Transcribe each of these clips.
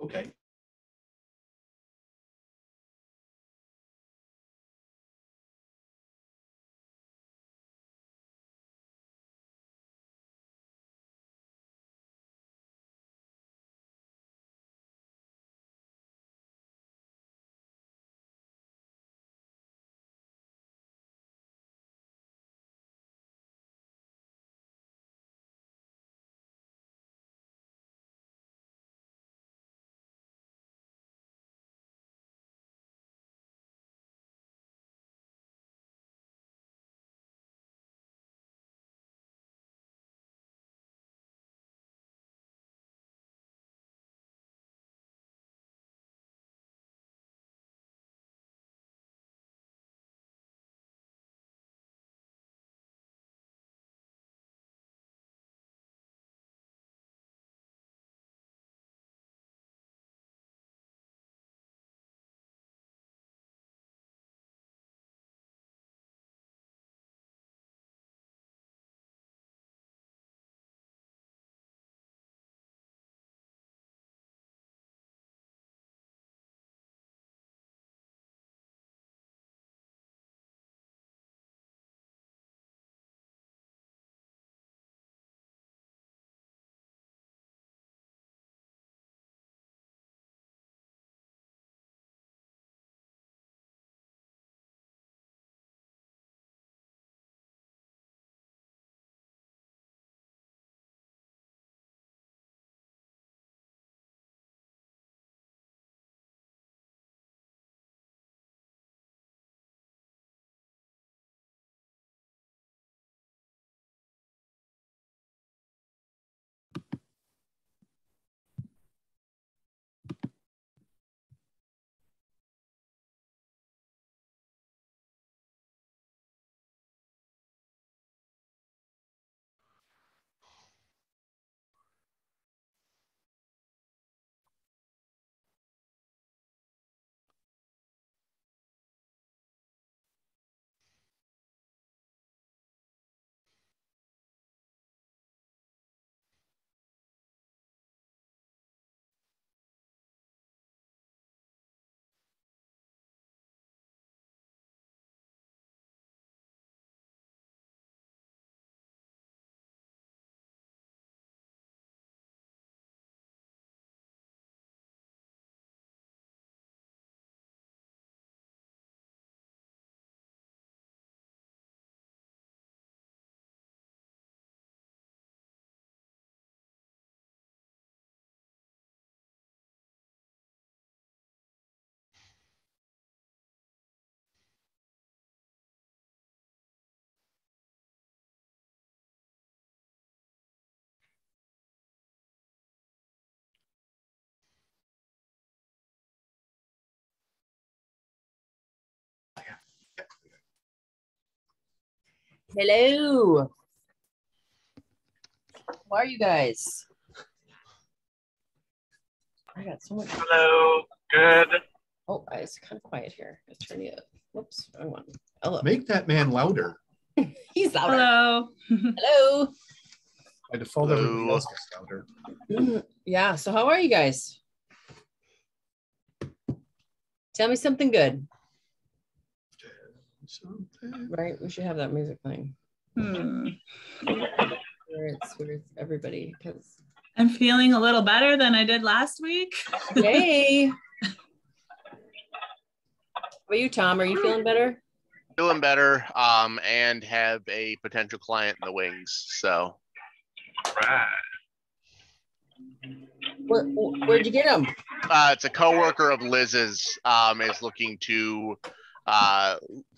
Okay. Hello. How are you guys? I got so much. Hello. Good. Oh, it's kind of quiet here. Let's turn you up. Whoops. Wrong one. Hello. Make that man louder. He's louder. Hello. Hello. By default, everybody else gets louder. Yeah. So how are you guys? Tell me something good. Right. We should have that music playing. Where it's everybody, because I'm feeling a little better than I did last week. Yay. How about you, Tom? Are you feeling better? Feeling better, and have a potential client in the wings. So right. Where'd you get them? It's a coworker of Liz's. Is looking to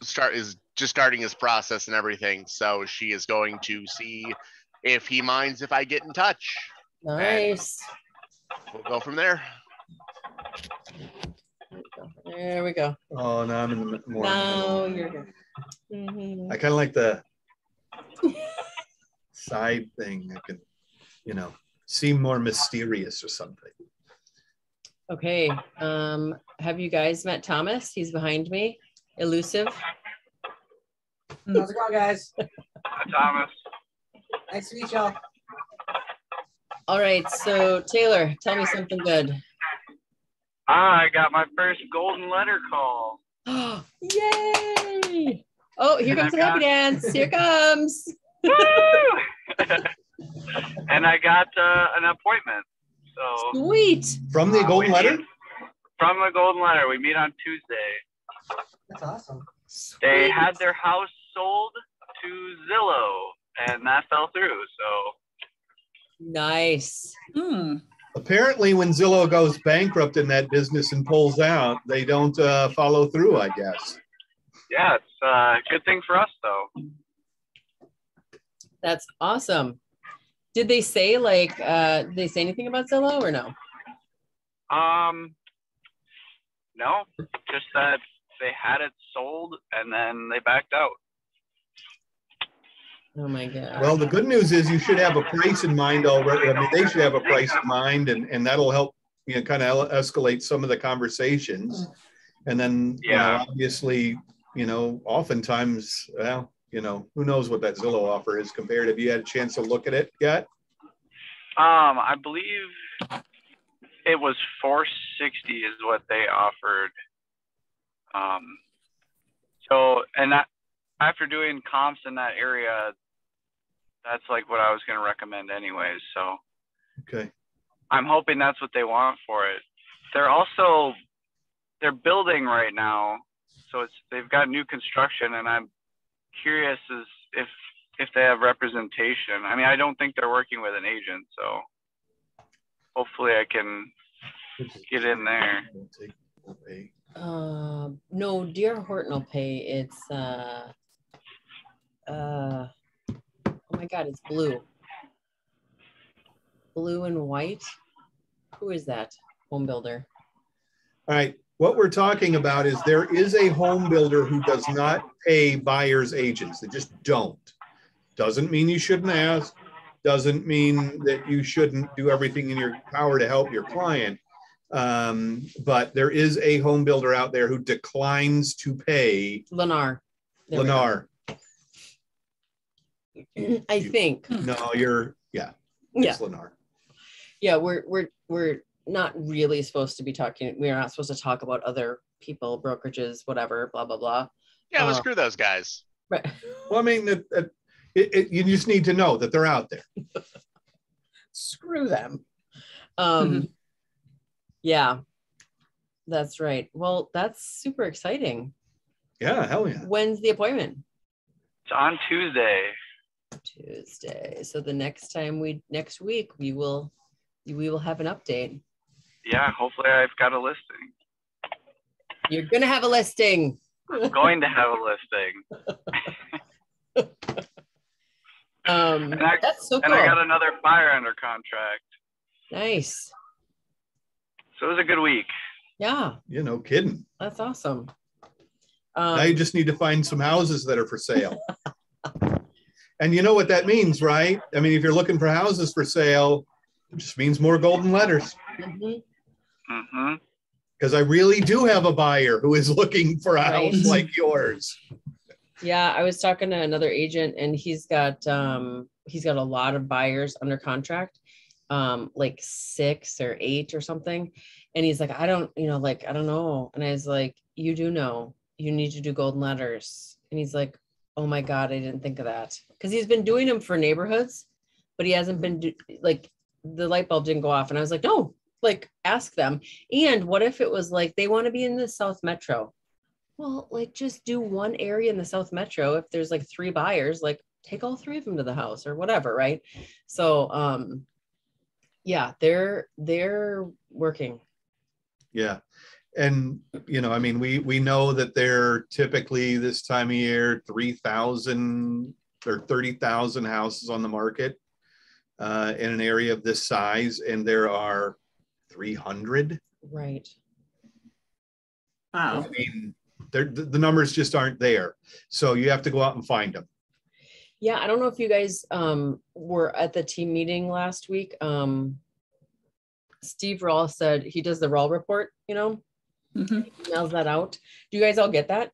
starting his process and everything. So she is going to see if he minds if I get in touch. Nice. We'll go from there. There we go. Oh, no, I'm in the more. Now you're here. Mhm. I kind of like the side thing. I can, seem more mysterious or something. Okay. Have you guys met Thomas? He's behind me. Elusive. How's it going, guys? Hi, Thomas. Nice to meet y'all. All right. So Taylor, tell me something good. I got my first golden letter call. Yay! Oh, here comes the happy dance. Here comes. Woo! And I got an appointment. So Sweet. From the golden letter? From the golden letter. We meet on Tuesday. That's awesome. They Sweet. had their house sold to Zillow, and that fell through. So Nice. Apparently, when Zillow goes bankrupt in that business and pulls out, they don't follow through, I guess. yeah, it's a good thing for us, though. That's awesome. Did they say did they say anything about Zillow or no? No, just that they had it sold and then they backed out. Oh my God. Well, the good news is you should have a price in mind already. I mean, they should have a price in mind, and that'll help, kind of escalate some of the conversations. And then, obviously, oftentimes, well, who knows what that Zillow offer is compared. Have you had a chance to look at it yet? I believe it was $460 is what they offered. So, and that, after doing comps in that area, that's like what I was going to recommend anyways. So Okay. I'm hoping that's what they want for it. They're building right now. So they've got new construction, and I'm curious as if they have representation. I mean, I don't think they're working with an agent, so hopefully I can get in there. No, D.R. Horton will pay. It's oh my God, it's blue and white. Who is that home builder? All right. What we're talking about is there is a home builder who does not pay buyer's agents. They just don't. Doesn't mean you shouldn't ask. Doesn't mean that you shouldn't do everything in your power to help your client. But there is a home builder out there who declines to pay. Lennar. Lennar. I think. No, Yeah. it's Lennar. Yeah, we're not really supposed to be talking. We're not supposed to talk about other people, brokerages, whatever, blah blah blah. Yeah, let's screw those guys. Right. Well, I mean, you just need to know that they're out there. Screw them. Yeah, that's right. Well, that's super exciting. Yeah, hell yeah. When's the appointment? It's on Tuesday. Tuesday. So the next week we will have an update. Yeah, hopefully I've got a listing. You're gonna have a listing. I'm going to have a listing. That's so cool. And I got another buyer under contract. Nice. So it was a good week. Yeah. No kidding. That's awesome. Now you just need to find some houses that are for sale. And you know what that means, right? I mean, if you're looking for houses for sale, it just means more golden letters. Because I really do have a buyer who is looking for a house like yours. Yeah, I was talking to another agent, and he's got a lot of buyers under contract, like 6 or 8 or something. And he's like, I don't know. And I was like, you do know. You need to do golden letters. And he's like, oh my God, I didn't think of that. Because he's been doing them for neighborhoods, but he hasn't been the light bulb didn't go off. And I was like, no, ask them. And what if it was like they want to be in the South Metro? Well, just do one area in the South Metro. If there's 3 buyers, take all three of them to the house or whatever, right? So yeah, they're working. Yeah. And, I mean, we know that they're typically this time of year, 3,000 or 30,000 houses on the market in an area of this size. And there are 300. Right. Wow. I mean, the numbers just aren't there. So you have to go out and find them. Yeah. I don't know if you guys were at the team meeting last week. Steve Rawl said he does the Rawl report, Mhm. emails that out. Do you guys all get that?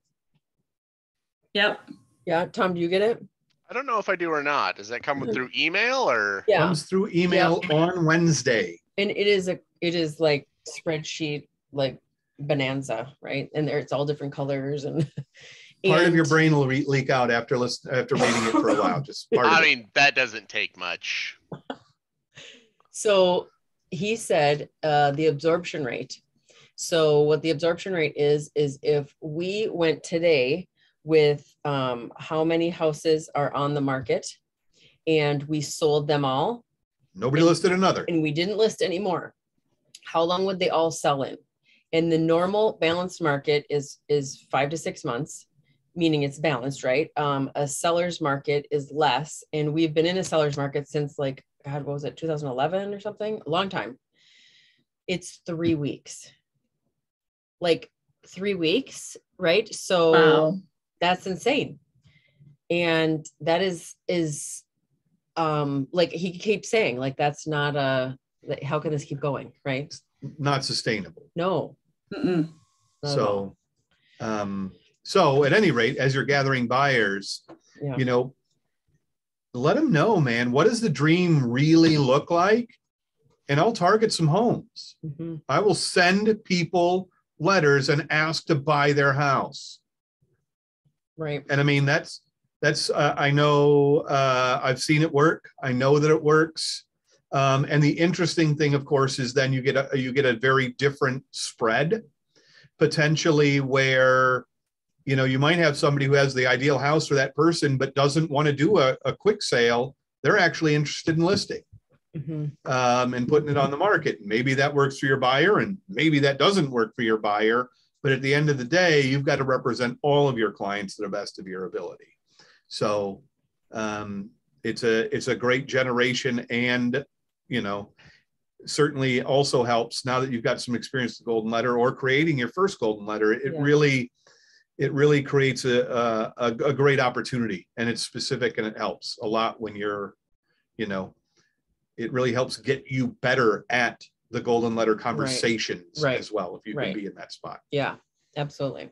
Yep. Yeah. Tom, do you get it? I don't know if I do or not. Does that come through email or? Yeah. Comes through email on Wednesday. And it is like spreadsheet, like bonanza, right? And there it's all different colors and Part of your brain will leak out after reading it for a while. Just part of I it. mean, that doesn't take much. So he said the absorption rate. So what the absorption rate is if we went today with how many houses are on the market and we sold them all. Nobody listed another. And we didn't list any more. How long would they all sell in? And the normal balanced market is 5 to 6 months, meaning it's balanced, right? A seller's market is less. And we've been in a seller's market since like, God, what was it, 2011 or something? A long time. It's 3 weeks. Like 3 weeks, right? So Wow. that's insane. And that is like he keeps saying, like, that's not how can this keep going, right? Not sustainable. No. Mm-mm. Not at all. So at any rate, as you're gathering buyers, Yeah. Let them know, man, what does the dream really look like? And I'll target some homes. Mhm. I will send people letters and ask to buy their house. Right. And I mean, that's I know I've seen it work. I know that it works. And the interesting thing, of course, is then you get a very different spread, potentially, where you might have somebody who has the ideal house for that person, but doesn't want to do a quick sale. They're actually interested in listing Mhm. and putting it on the market. Maybe that works for your buyer, and maybe that doesn't work for your buyer. But at the end of the day, you've got to represent all of your clients to the best of your ability. So it's a great generation, and certainly also helps now that you've got some experience with Golden Letter or creating your first Golden Letter. It really creates a great opportunity, and it's specific, and it helps a lot when you're, it really helps get you better at the Golden Letter conversations as well, if you can be in that spot. Yeah, absolutely.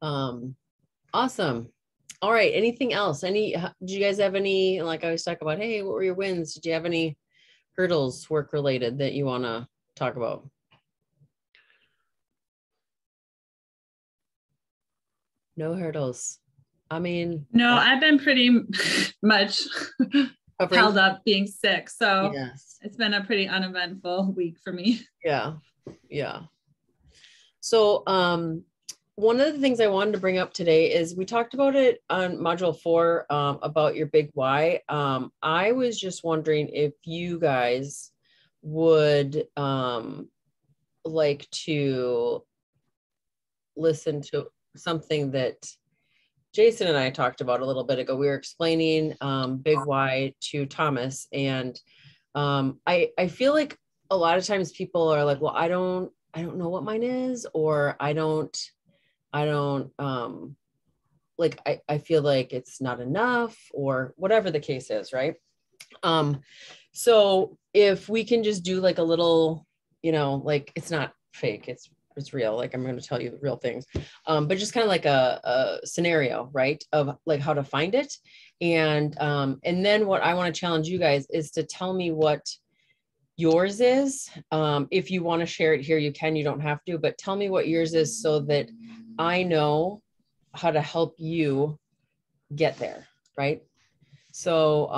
Awesome. All right. Anything else? Do you guys have any, like I always talk about, hey, what were your wins? Did you have any hurdles work related that you want to talk about? No hurdles. I mean, No, I've been pretty much held up being sick. So yes. It's been a pretty uneventful week for me. Yeah. Yeah. So, one of the things I wanted to bring up today is we talked about it on module 4 about your big why. I was just wondering if you guys would like to listen to something that Jason and I talked about a little bit ago. We were explaining big why to Thomas, and I feel like a lot of times people are like, well, I don't know what mine is, or I feel like it's not enough, or whatever the case is, right? So if we can just do like a little, like it's not fake, it's real, like I'm going to tell you real things, but just kind of like a scenario, right, of like how to find it. And then what I want to challenge you guys is to tell me what yours is. If you want to share it here, you can, you don't have to, but tell me what yours is so that I know how to help you get there, right? So,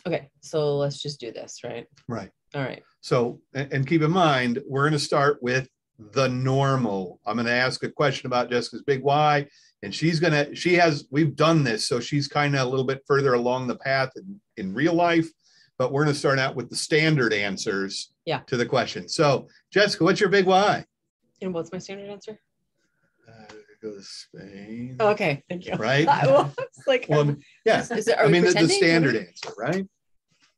okay, so let's just do this, right? Right. All right. So, and keep in mind, we're going to start with the normal. I'm going to ask a question about Jessica's big why, and we've done this, so she's kind of a little bit further along the path in real life, but we're going to start out with the standard answers to the question. So Jessica, what's your big why? And what's my standard answer? Go to Spain. Oh, okay, thank you. Right? It's like, well, yeah. I mean, the standard answer, right?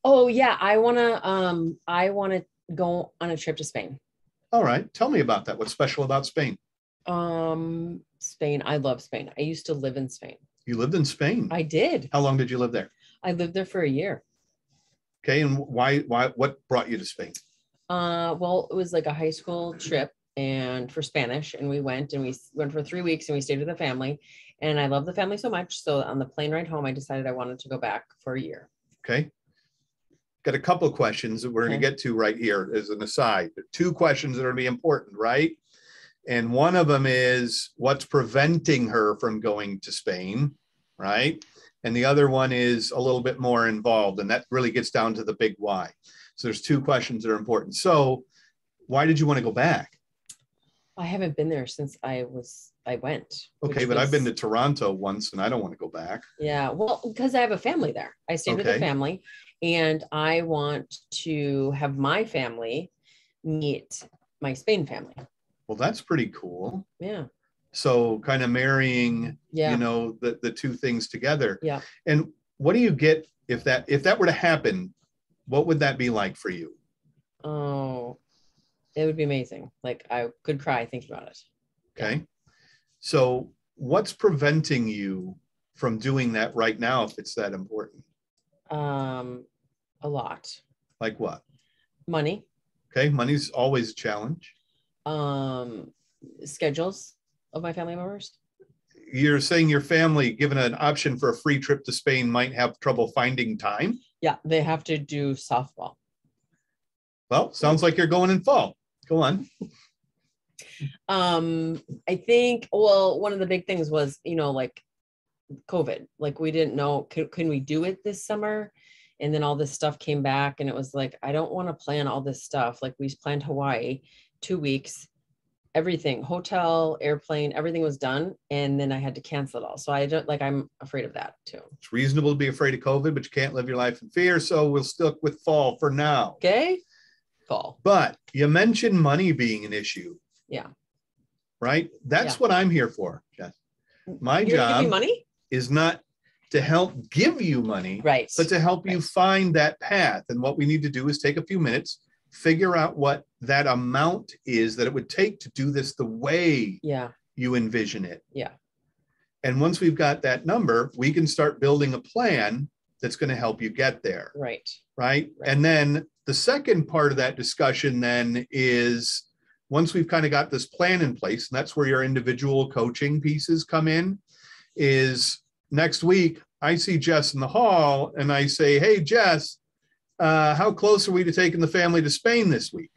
Oh yeah, I wanna go on a trip to Spain. All right, tell me about that. What's special about Spain? Spain. I love Spain. I used to live in Spain. You lived in Spain? I did. How long did you live there? I lived there for a year. Okay, and why? What brought you to Spain? Well, it was like a high school trip and for Spanish, and we went for 3 weeks and we stayed with the family, and I love the family so much. So on the plane ride home, I decided I wanted to go back for a year. Okay. Got a couple of questions that we're going to get to right here as an aside. 2 questions that are going to be important, right? And one of them is what's preventing her from going to Spain, right? And the other one is a little bit more involved, and that really gets down to the big why. So there's 2 questions that are important. So why did you want to go back? I haven't been there since I went. Okay, but I've been to Toronto once and I don't want to go back. Yeah, well, because I have a family there. I stayed with a family, and I want to have my family meet my Spain family. Well, that's pretty cool. Yeah. So kind of marrying, you know, the 2 things together. Yeah. And what do you get if that were to happen? What would that be like for you? Oh, it would be amazing. Like I could cry thinking about it. Okay. So what's preventing you from doing that right now if it's that important? A lot. Like what? Money. Okay. Money's always a challenge. Schedules of my family members. You're saying your family, given an option for a free trip to Spain, might have trouble finding time? Yeah, they have to do softball. Well, sounds like you're going in fall. Go on. I think, well, one of the big things was, you know, like COVID, like we didn't know, can we do it this summer? And then all this stuff came back, and it was like, I don't want to plan all this stuff. Like we planned Hawaii 2 weeks, everything, hotel, airplane, everything was done. And then I had to cancel it all. So I'm afraid of that too. It's reasonable to be afraid of COVID, but you can't live your life in fear. So we'll stick with fall for now. Okay. Fall. But you mentioned money being an issue. Yeah. Right? That's what I'm here for, Jess. My job money is not to help give you money, right, but to help you find that path. And what we need to do is take a few minutes, figure out what that amount is that it would take to do this the way you envision it. Yeah. And once we've got that number, we can start building a plan that's going to help you get there. Right. Right. And then the second part of that discussion then is once we've kind of got this plan in place, and that's where your individual coaching pieces come in, is next week I see Jess in the hall and I say, hey, Jess, how close are we to taking the family to Spain this week?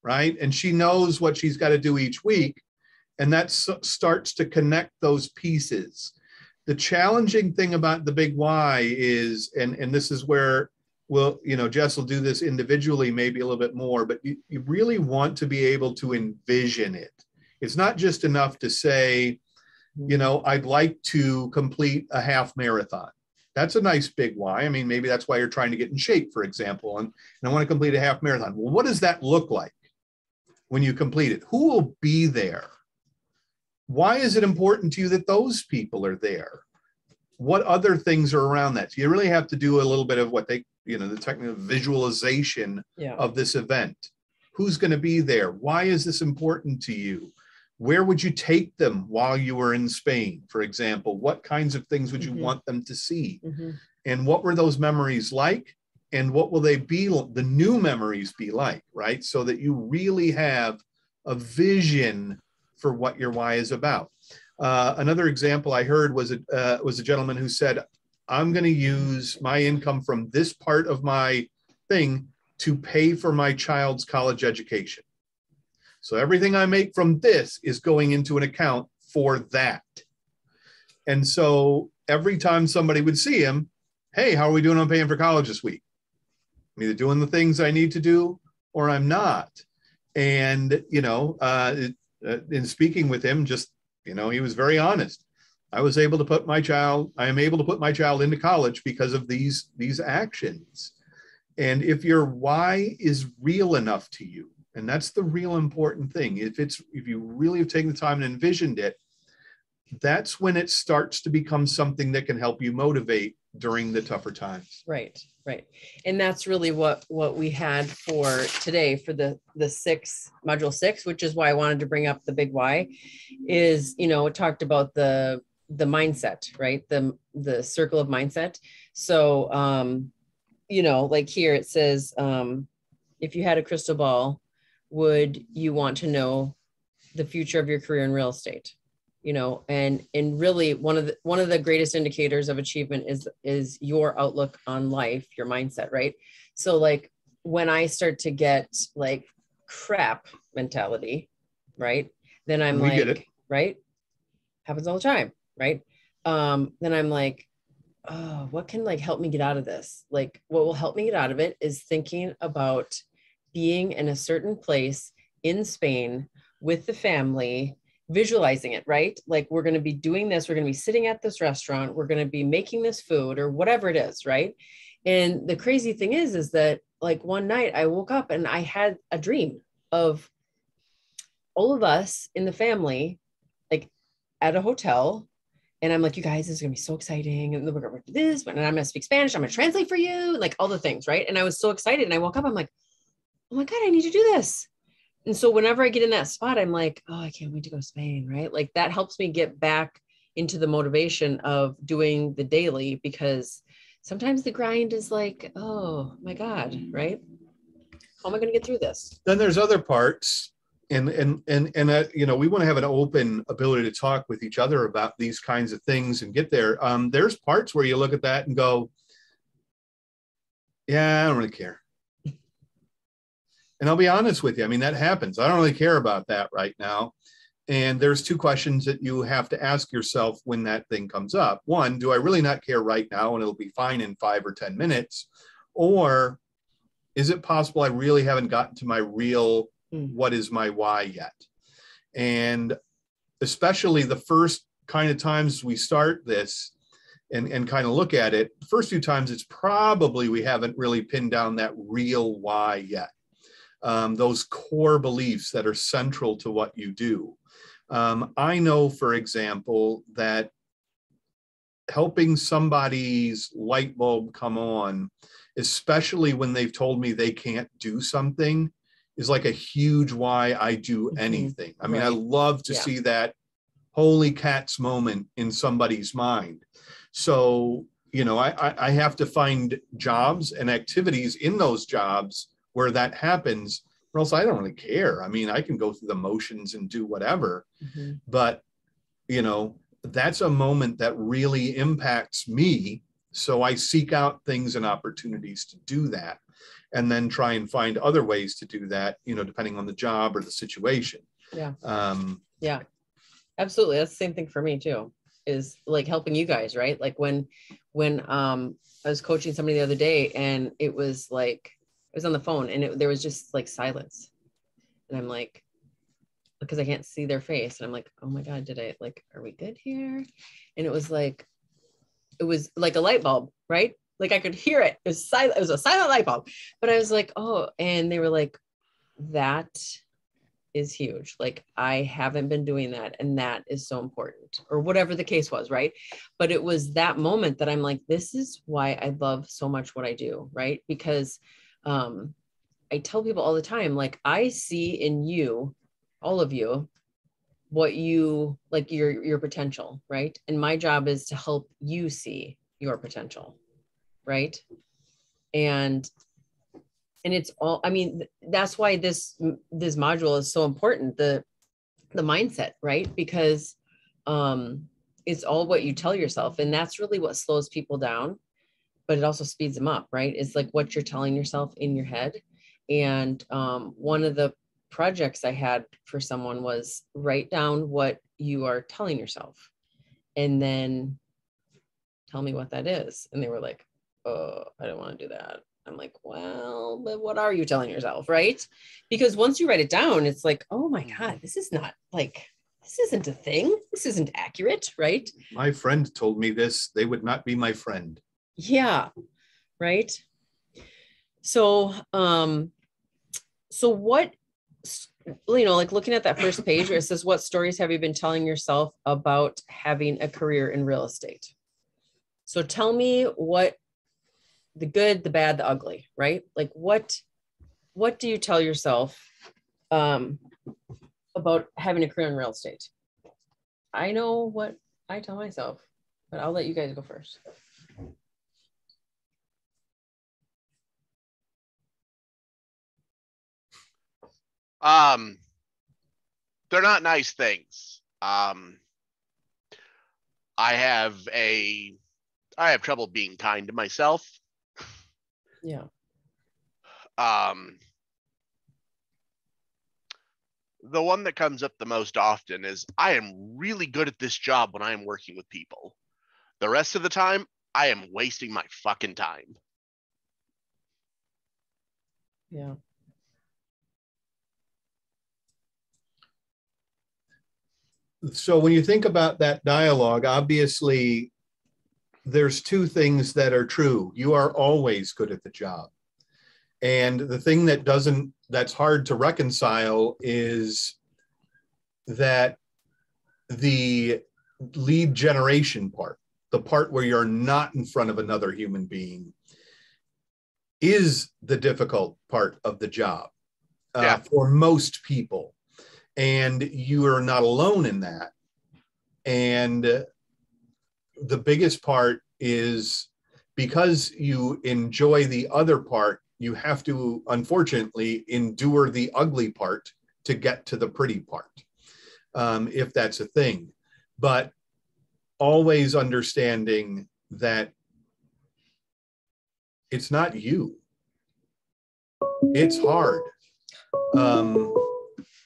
Right. And she knows what she's got to do each week. And that starts to connect those pieces. The challenging thing about the big why is, and this is where Jess will do this individually, maybe a little bit more, but you really want to be able to envision it. It's not just enough to say, I'd like to complete a half marathon. That's a nice big why. I mean, maybe that's why you're trying to get in shape, for example, and I want to complete a half marathon. Well, what does that look like when you complete it? Who will be there? Why is it important to you that those people are there? What other things are around that? So you really have to do a little bit of what the technical visualization of this event. Who's going to be there? Why is this important to you? Where would you take them while you were in Spain, for example? What kinds of things would you want them to see? And what were those memories like? And what will they be, the new memories be like, right? So that you really have a vision for what your why is about. Another example I heard was a gentleman who said, I'm going to use my income from this part of my thing to pay for my child's college education. So everything I make from this is going into an account for that. And so every time somebody would see him, hey, how are we doing on paying for college this week? I'm either doing the things I need to do or I'm not. And, in speaking with him, just, he was very honest. I am able to put my child into college because of these actions. And if your why is real enough to you, and that's the real important thing, if you really have taken the time and envisioned it, that's when it starts to become something that can help you motivate during the tougher times. Right. And that's really what we had for today for the module 6, which is why I wanted to bring up the big why, is, it talked about the mindset, right? The circle of mindset. So, like here it says, if you had a crystal ball, would you want to know the future of your career in real estate? And really one of the greatest indicators of achievement is your outlook on life, your mindset, right? So like when I start to get like crap mentality, right? Then I'm right? Happens all the time, right? Then I'm like, oh, what can like help me get out of this? Like what will help me get out of it is thinking about being in a certain place in Spain with the family, visualizing it, right? Like we're going to be doing this. We're going to be sitting at this restaurant. We're going to be making this food or whatever it is. Right. And the crazy thing is that like one night I woke up and I had a dream of all of us in the family, like at a hotel. And I'm like, you guys, this is going to be so exciting. And we're going to do this, and I'm going to speak Spanish. I'm going to translate for you, like all the things. Right. And I was so excited. And I woke up, I'm like, oh my God, I need to do this. And so whenever I get in that spot, I'm like, oh, I can't wait to go to Spain, right? Like that helps me get back into the motivation of doing the daily, because sometimes the grind is like, oh my God, right? How am I going to get through this? Then there's other parts, and we want to have an open ability to talk with each other about these kinds of things and get there. There's parts where you look at that and go, yeah, I don't really care. And I'll be honest with you. I mean, that happens. I don't really care about that right now. And there's 2 questions that you have to ask yourself when that thing comes up. 1, do I really not care right now and it'll be fine in 5 or 10 minutes? Or is it possible I really haven't gotten to my real, what is my why yet? And especially the first kind of times we start this and kind of look at it, the first few times it's probably we haven't really pinned down that real why yet. Those core beliefs that are central to what you do. I know, for example, that helping somebody's light bulb come on, especially when they've told me they can't do something, is like a huge why I do anything. I mean, I love to see that holy cats moment in somebody's mind. So, I have to find jobs and activities in those jobs where that happens, or else I don't really care. I mean, I can go through the motions and do whatever, but that's a moment that really impacts me. So I seek out things and opportunities to do that, and then try and find other ways to do that, depending on the job or the situation. Yeah. Yeah, absolutely. That's the same thing for me too, is like helping you guys, right? Like when I was coaching somebody the other day, and it was like, I was on the phone and there was just like silence. And I'm like, because I can't see their face. And I'm like, oh my God, are we good here? And it was like a light bulb, right? Like I could hear it. It was silent. It was a silent light bulb. But I was like, oh, and they were like, that is huge. Like I haven't been doing that. And that is so important, or whatever the case was. Right. But it was that moment that I'm like, this is why I love so much what I do. Right. Because I tell people all the time, like I see in you, all of you, what you like, your potential, right? And my job is to help you see your potential, right? And it's all, I mean, that's why this module is so important, the mindset, right? Because it's all what you tell yourself, and that's really what slows people down, but it also speeds them up, right? It's like what you're telling yourself in your head. And one of the projects I had for someone was write down what you are telling yourself and then tell me what that is. And they were like, oh, I don't want to do that. I'm like, well, but what are you telling yourself, right? Because once you write it down, it's like, oh my God, this is not like, this isn't a thing. This isn't accurate, right? My friend told me this. They would not be my friend. Yeah, right. So, so what, you know, like looking at that first page where it says, what stories have you been telling yourself about having a career in real estate? So tell me what the good, the bad, the ugly, right? Like what do you tell yourself about having a career in real estate? I know what I tell myself, but I'll let you guys go first. They're not nice things. I have trouble being kind to myself. Yeah. The one that comes up the most often is I am really good at this job when I am working with people. The rest of the time, I am wasting my fucking time. Yeah. So when you think about that dialogue, obviously there's two things that are true. You are always good at the job. And the thing that's hard to reconcile is that the lead generation part, the part where you're not in front of another human being, is the difficult part of the job for most people. And you are not alone in that. And the biggest part is because you enjoy the other part, you have to, unfortunately, endure the ugly part to get to the pretty part, if that's a thing. But always understanding that it's not you. It's hard.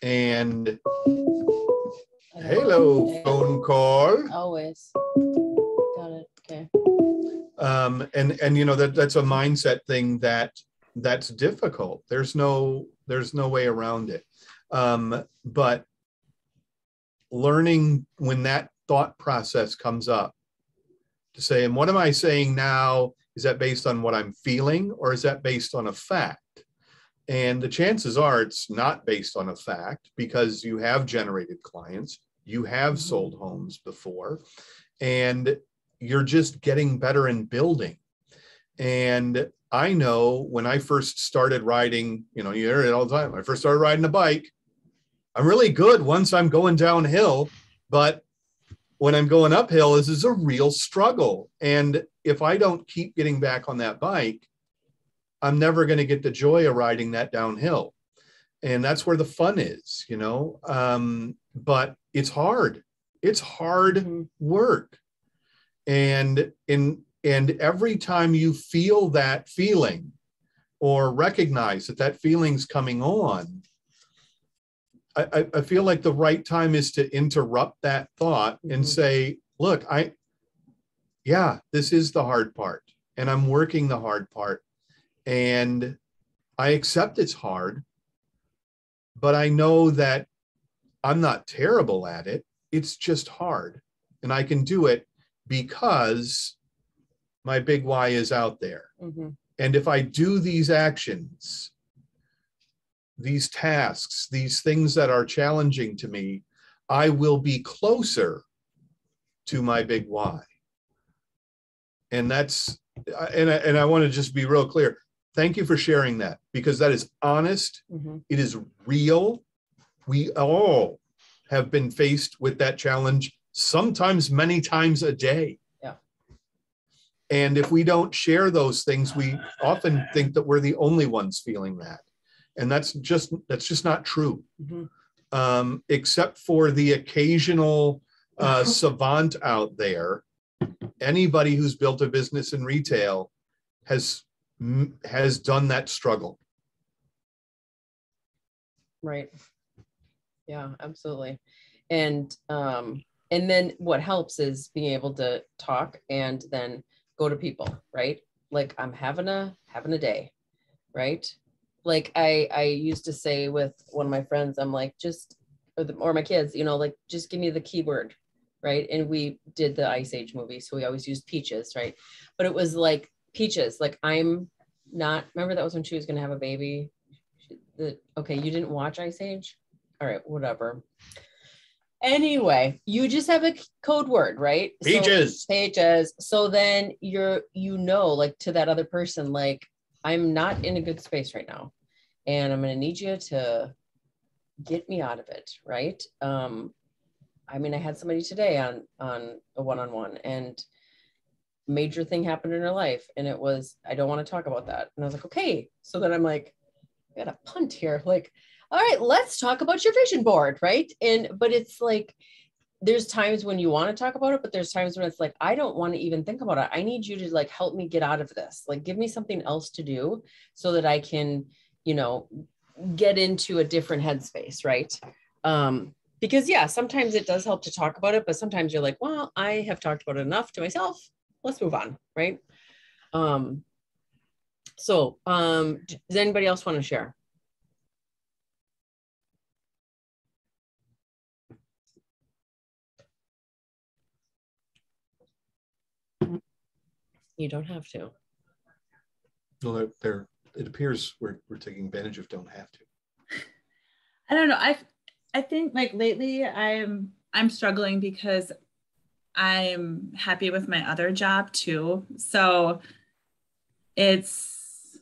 And hello, phone call. Always. Got it. Okay. And you know, that's a mindset thing that's difficult. There's no way around it. But learning when that thought process comes up to say, and what am I saying now? Is that based on what I'm feeling, or is that based on a fact? And the chances are it's not based on a fact, because you have generated clients, you have sold homes before, and you're just getting better in building. And I know when I first started riding, you know, you hear it all the time, when I first started riding a bike, I'm really good once I'm going downhill, but when I'm going uphill, this is a real struggle. And if I don't keep getting back on that bike, I'm never going to get the joy of riding that downhill. And that's where the fun is, you know. But it's hard. It's hard work. And every time you feel that feeling or recognize that feeling's coming on, I feel like the right time is to interrupt that thought and say, look, this is the hard part, and I'm working the hard part. And I accept it's hard, but I know that I'm not terrible at it. It's just hard. And I can do it because my big why is out there. And if I do these actions, these tasks, these things that are challenging to me, I will be closer to my big why. And that's, and I want to just be real clear. Thank you for sharing that, because that is honest. It is real. We all have been faced with that challenge, sometimes many times a day. Yeah. And if we don't share those things, we often think that we're the only ones feeling that. And that's just not true. Except for the occasional savant out there, anybody who's built a business in retail has done that struggle. Right. Yeah, absolutely. And then what helps is being able to talk and then go to people, right? like I'm having a day, right? Like I used to say with one of my friends, I'm like, just or my kids, like just give me the keyword, right? And we did the Ice Age movie, so we always used peaches, right? But it was like peaches, like I'm not, remember that was when she was going to have a baby. Okay, you didn't watch Ice Age? All right, whatever. Anyway, you just have a code word, right? Peaches. So, peaches. So then like to that other person, like I'm not in a good space right now, and I'm going to need you to get me out of it, right? I mean, I had somebody today on a one-on-one, and major thing happened in her life, and it was, I don't want to talk about that. And I was like, okay. So then I'm like, I got a punt here. Like, all right, let's talk about your vision board, right? But it's like, there's times when you want to talk about it, but there's times when it's like, I don't want to even think about it. I need you to like help me get out of this. Like, give me something else to do so that I can, get into a different headspace, right? Because yeah, sometimes it does help to talk about it, but sometimes you're like, well, I have talked about it enough to myself. Let's move on, right? Does anybody else want to share? You don't have to. No, it appears we're taking advantage of don't have to. I don't know. I think like lately I'm struggling because I'm happy with my other job too. So it's,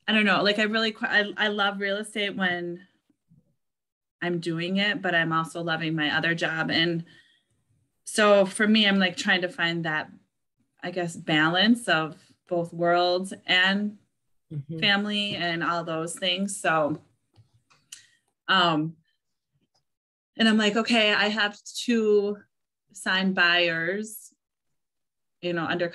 I don't know, like I love real estate when I'm doing it, but I'm also loving my other job. And so for me, I'm like trying to find that, I guess, balance of both worlds and family and all those things. So, and I'm like, okay, I have 2 signed buyers, under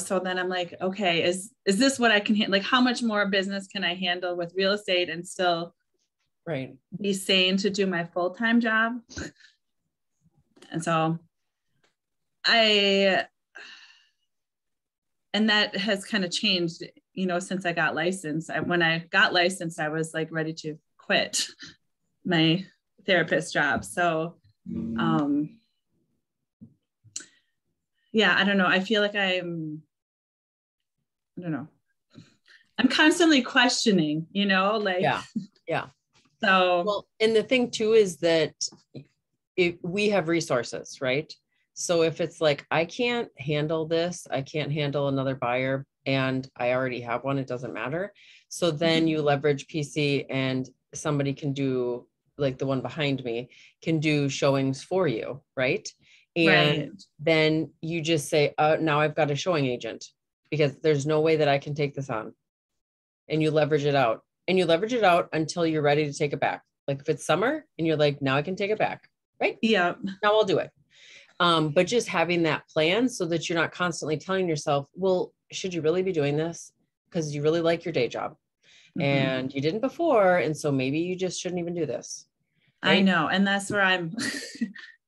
so then I'm like, okay, is this what I can handle? Like, how much more business can I handle with real estate and still be sane to do my full-time job? And so and that has kind of changed, since I got licensed. When I got licensed, I was like ready to quit my therapist job. So, yeah, I don't know. I feel like I don't know. I'm constantly questioning, like, yeah. So, well, and the thing too is that we have resources, right? So if it's like, I can't handle this, I can't handle another buyer, and I already have one, it doesn't matter. So then you leverage PC, and somebody can do, like the one behind me, can do showings for you, right? And then you just say, now I've got a showing agent, because there's no way that I can take this on. And you leverage it out. And you leverage it out until you're ready to take it back. Like if it's summer and you're like, now I can take it back, right? Yeah. Now I'll do it. But just having that plan so that you're not constantly telling yourself, well, should you really be doing this? Because you really like your day job and you didn't before. And so maybe you just shouldn't even do this. Right? I know. And that's where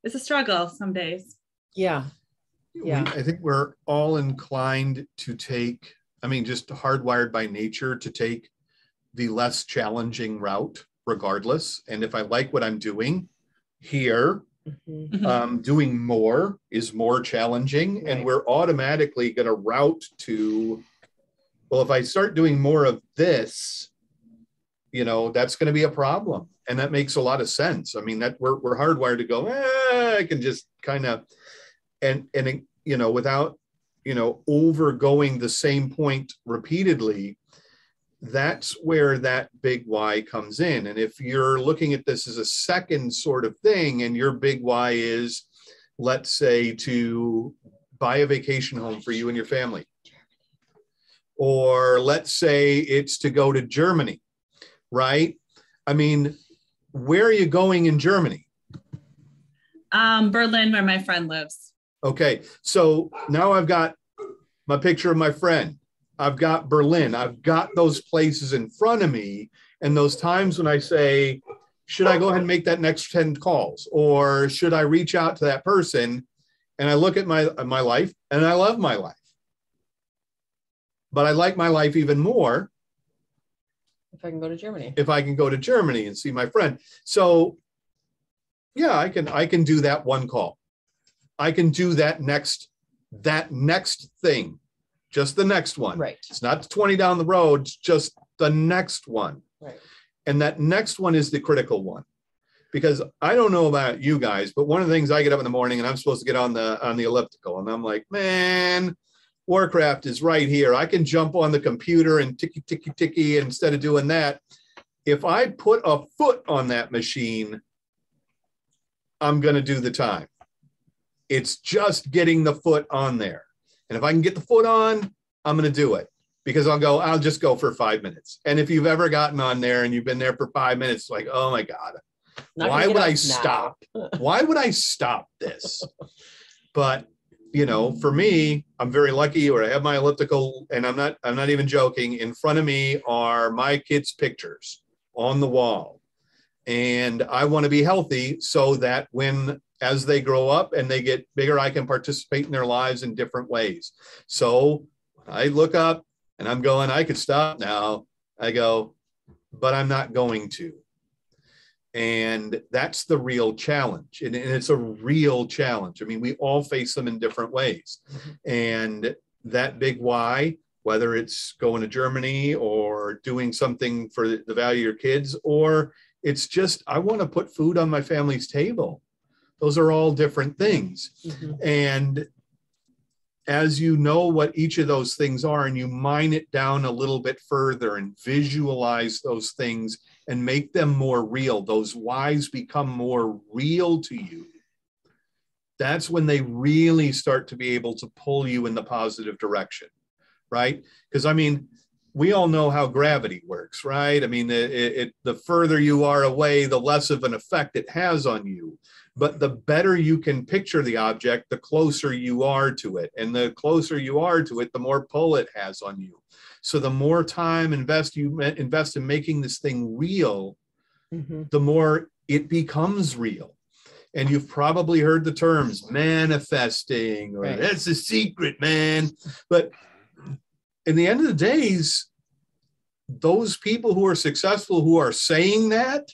it's a struggle some days. Yeah. Yeah. I think we're all inclined to take, just hardwired by nature to take the less challenging route regardless. And if I like what I'm doing here, doing more is more challenging. Right. And we're automatically going to route to, well, if I start doing more of this, that's going to be a problem. And that makes a lot of sense. That we're hardwired to go, I can just kind of, and without, overgoing the same point repeatedly. That's where that big why comes in. And if you're looking at this as a second sort of thing, and your big why is, let's say, to buy a vacation home for you and your family, or let's say it's to go to Germany, right? Where are you going in Germany? Berlin, where my friend lives. Okay, so now I've got my picture of my friend. I've got Berlin. I've got those places in front of me. And those times when I say, should I go ahead and make that next 10 calls? Or should I reach out to that person? and I look at my life and I love my life. But I like my life even more if I can go to Germany. If I can go to Germany and see my friend. So yeah, I can do that one call. I can do that next thing, just the next one. Right. It's not 20 down the road, it's just the next one. Right. And that next one is the critical one. Because I don't know about you guys, but one of the things, I get up in the morning and I'm supposed to get on the elliptical, and I'm like, man, Warcraft is right here. I can jump on the computer and ticky, ticky, ticky. Instead of doing that, if I put a foot on that machine, I'm going to do the time. It's just getting the foot on there. And if I can get the foot on, I'm going to do it, because I'll just go for 5 minutes. And if you've ever gotten on there and you've been there for 5 minutes, like, oh my God, why would I stop? Why would I stop this? But you know, for me, I'm very lucky, or I have my elliptical, and I'm not even joking. In front of me are my kids' pictures on the wall. And I want to be healthy so that as they grow up and they get bigger, I can participate in their lives in different ways. So I look up and I'm going, I could stop now. I go, but I'm not going to. And that's the real challenge. And it's a real challenge. I mean, we all face them in different ways. And that big why, whether it's going to Germany or doing something for the value of your kids, or it's just, I want to put food on my family's table. Those are all different things. Mm-hmm. And as you know what each of those things are, and you mine it down a little bit further and visualize those things and make them more real, those whys become more real to you. That's when they really start to be able to pull you in the positive direction, right? Because I mean, we all know how gravity works, right? I mean, the further you are away, the less of an effect it has on you. But the better you can picture the object, the closer you are to it. And the closer you are to it, the more pull it has on you. So the more time you invest in making this thing real, mm-hmm. the more it becomes real. And you've probably heard the terms manifesting, or right. That's a secret, man. But in the end of the days, those people who are successful, who are saying that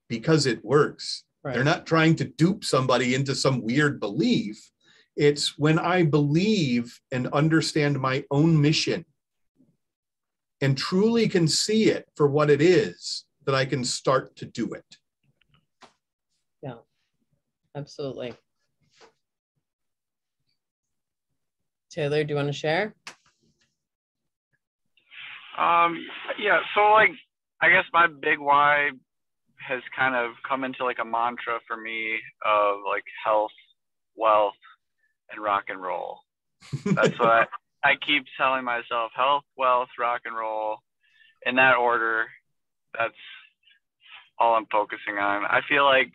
because it works. Right. They're not trying to dupe somebody into some weird belief. It's when I believe and understand my own mission and truly can see it for what it is, that I can start to do it. Yeah, absolutely. Taylor, do you want to share? Yeah, so like, I guess my big why has kind of come into like a mantra for me of like health, wealth, and rock and roll. That's what I keep telling myself: health, wealth, rock and roll, in that order. That's all I'm focusing on. I feel like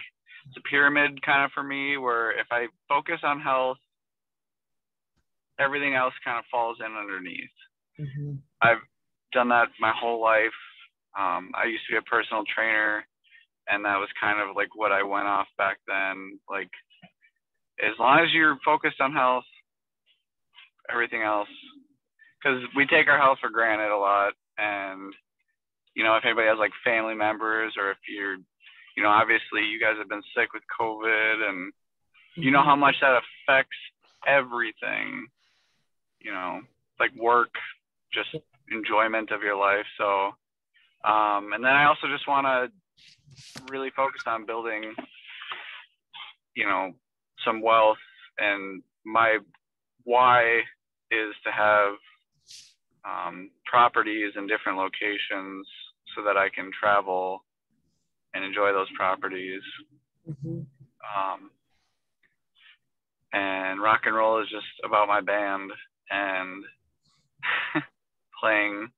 it's a pyramid kind of for me, where if I focus on health, everything else kind of falls in underneath. Mm-hmm. I've done that my whole life. I used to be a personal trainer, and that was kind of like what I went off back then. Like, as long as you're focused on health, everything else, because we take our health for granted a lot. And, you know, if anybody has like family members, or if you're, you know, obviously you guys have been sick with COVID, and you know how much that affects everything, you know, like work, just enjoyment of your life. So, and then I also just want to really focus on building, you know, some wealth. And my why is to have properties in different locations so that I can travel and enjoy those properties. Mm-hmm. And rock and roll is just about my band and playing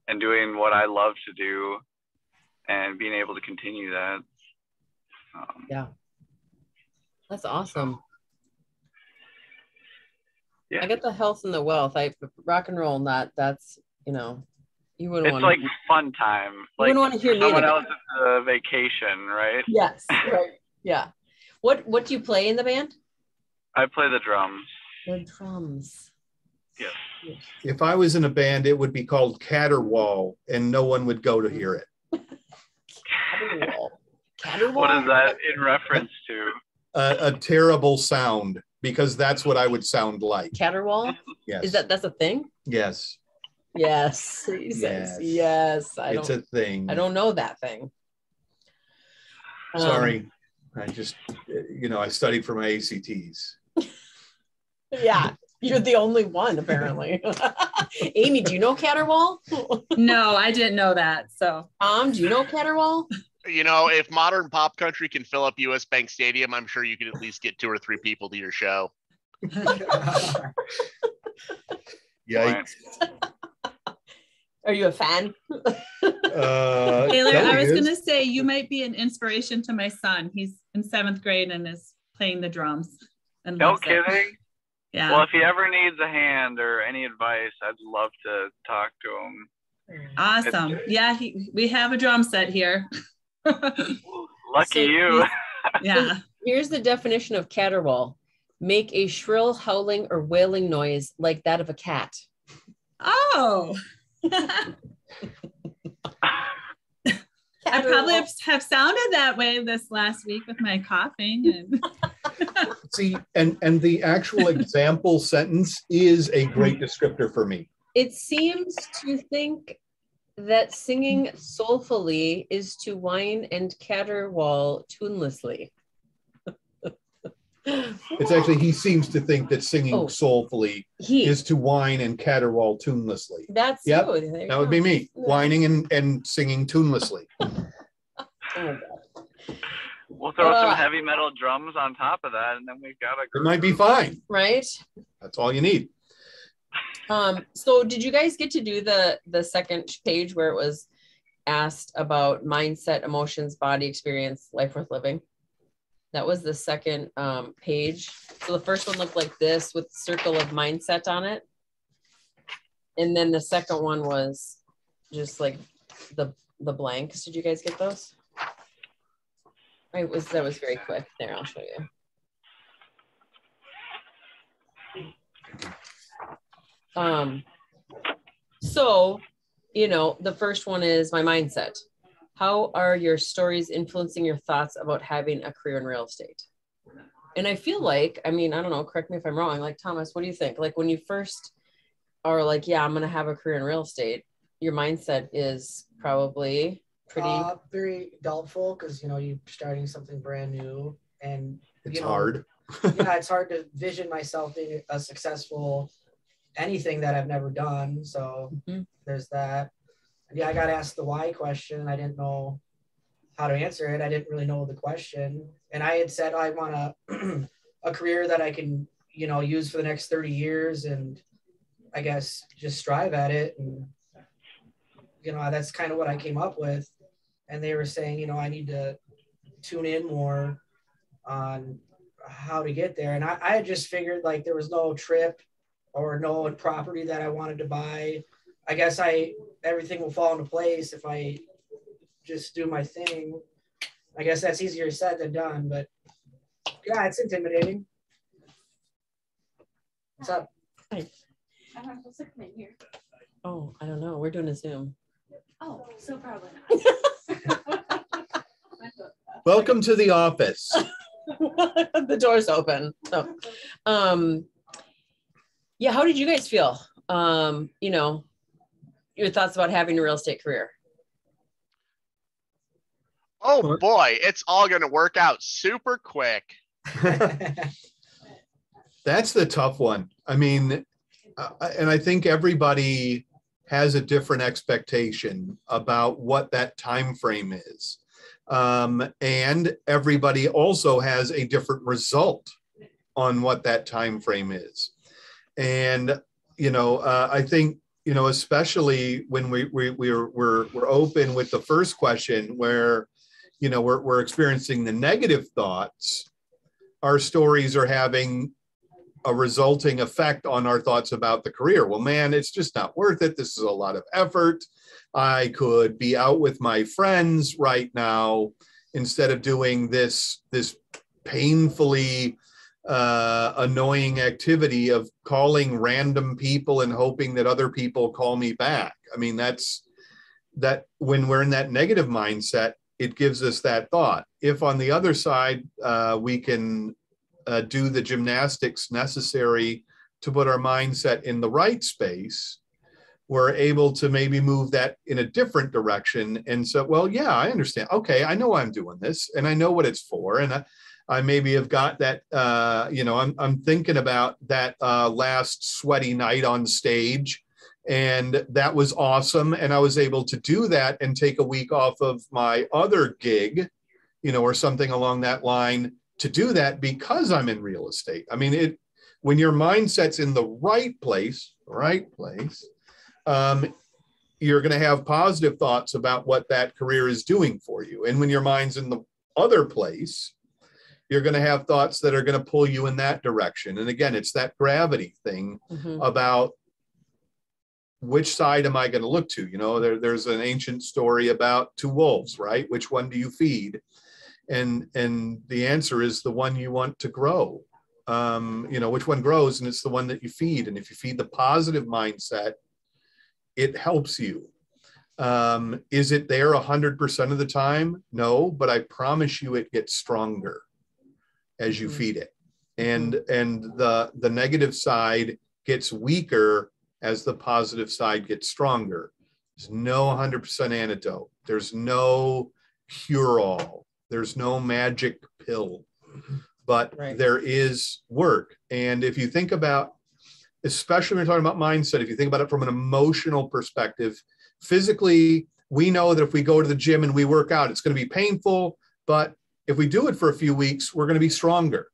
and doing what I love to do and being able to continue that. Yeah. That's awesome. Yeah. I get the health and the wealth. Rock and roll, that's, you know, you wouldn't want to. It's like fun time. You wouldn't want to hear someone else's vacation, right? Yes. Right. Yeah. What do you play in the band? I play the drums. The drums. Yes. If I was in a band, it would be called Caterwaul, and no one would go to hear it. Caterwaul. Caterwaul? What is that in reference to? A terrible sound, because that's what I would sound like. Caterwaul? Yes. That's a thing? Yes. Yes. He says yes. It's a thing. I don't know that thing. Sorry. I just, I studied for my ACTs. Yeah. You're the only one, apparently. Amy, do you know Caterwaul? No, I didn't know that. So, Tom, do you know Caterwaul? If modern pop country can fill up US Bank Stadium, I'm sure you could at least get 2 or 3 people to your show. Yikes. Are you a fan? Taylor, I was going to say you might be an inspiration to my son. He's in 7th grade and is playing the drums. And No loves it. kidding. Yeah. Well, if he ever needs a hand or any advice, I'd love to talk to him. Awesome. Yeah, we have a drum set here. Lucky you. Yeah. Here's the definition of Caterwaul. Make a shrill howling or wailing noise like that of a cat. Oh. I probably have sounded that way this last week with my coughing. And See, and the actual example sentence is a great descriptor for me. It seems to think that singing soulfully is to whine and caterwaul tunelessly. It's actually, he seems to think that singing soulfully is to whine and caterwaul tunelessly. That's yep. you. That would be me, whining and singing tunelessly. Oh, We'll throw some heavy metal drums on top of that, and then we've got a It might be fine. Right? That's all you need. So did you guys get to do the second page where it was asked about mindset, emotions, body experience, life worth living? That was the second page. So the first one looked like this with circle of mindset on it. And then the second one was just like the blanks. Did you guys get those? That was very quick. There, I'll show you. So, the first one is my mindset. How are your stories influencing your thoughts about having a career in real estate? And I feel like, I don't know, correct me if I'm wrong. Like, Thomas, what do you think? Like when you first are like, yeah, I'm going to have a career in real estate, your mindset is probably pretty very doubtful because you're starting something brand new and it's hard. Yeah, it's hard to vision myself being a successful anything that I've never done. So there's that. And yeah, I got asked the why question. I didn't know how to answer it. I didn't really know the question. And I had said I want a career that I can, use for the next 30 years and I guess just strive at it. And, that's kind of what I came up with. And they were saying, I need to tune in more on how to get there. And I had just figured like there was no trip or no property that I wanted to buy. I guess everything will fall into place if I just do my thing. I guess that's easier said than done, but yeah, it's intimidating. What's up? Hi. What's the coming here? Oh, I don't know. We're doing a Zoom. Oh, so probably not. Welcome to the office. The door's open. So, yeah, how did you guys feel? Your thoughts about having a real estate career? Oh boy, it's all going to work out super quick. That's the tough one. And I think everybody has a different expectation about what that time frame is. And everybody also has a different result on what that time frame is. And, I think, especially when we're open with the first question where, we're experiencing the negative thoughts, our stories are having a resulting effect on our thoughts about the career. Well, man, it's just not worth it. This is a lot of effort. I could be out with my friends right now instead of doing this painfully annoying activity of calling random people and hoping that other people call me back. I mean, that's that when we're in that negative mindset, it gives us that thought. If on the other side, we can do the gymnastics necessary to put our mindset in the right space, we're able to maybe move that in a different direction. And so, well, yeah, I understand. Okay, I know I'm doing this and I know what it's for. And I maybe have got that, I'm thinking about that last sweaty night on stage, and that was awesome. And I was able to do that and take a week off of my other gig, or something along that line to do that because I'm in real estate. I mean, when your mindset's in the right place, you're going to have positive thoughts about what that career is doing for you. And when your mind's in the other place, you're going to have thoughts that are going to pull you in that direction. And again, it's that gravity thing about which side am I going to look to? There's an ancient story about two wolves, right? Which one do you feed? And the answer is the one you want to grow. Which one grows, and it's the one that you feed. And if you feed the positive mindset, it helps you. Is it there 100% of the time? No, but I promise you it gets stronger as you feed it. And the negative side gets weaker as the positive side gets stronger. There's no 100% antidote. There's no cure-all. There's no magic pill, but there is work. And if you think about, especially when you're talking about mindset, if you think about it from an emotional perspective, physically, we know that if we go to the gym and we work out, it's going to be painful, but if we do it for a few weeks, we're going to be stronger.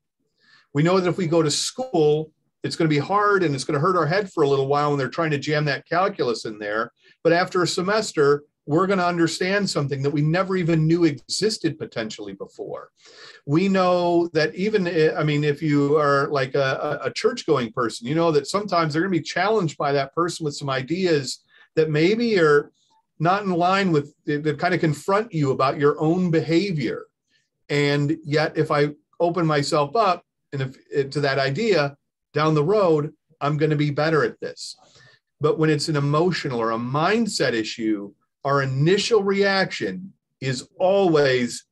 We know that if we go to school, it's going to be hard and it's going to hurt our head for a little while when they're trying to jam that calculus in there. But after a semester, we're going to understand something that we never even knew existed potentially before. We know that even, if you are like a church-going person, you know that sometimes they're going to be challenged by that person with some ideas that maybe are not in line with, that kind of confront you about your own behavior. And yet, if I open myself up to that idea down the road, I'm going to be better at this. But when it's an emotional or a mindset issue, our initial reaction is always,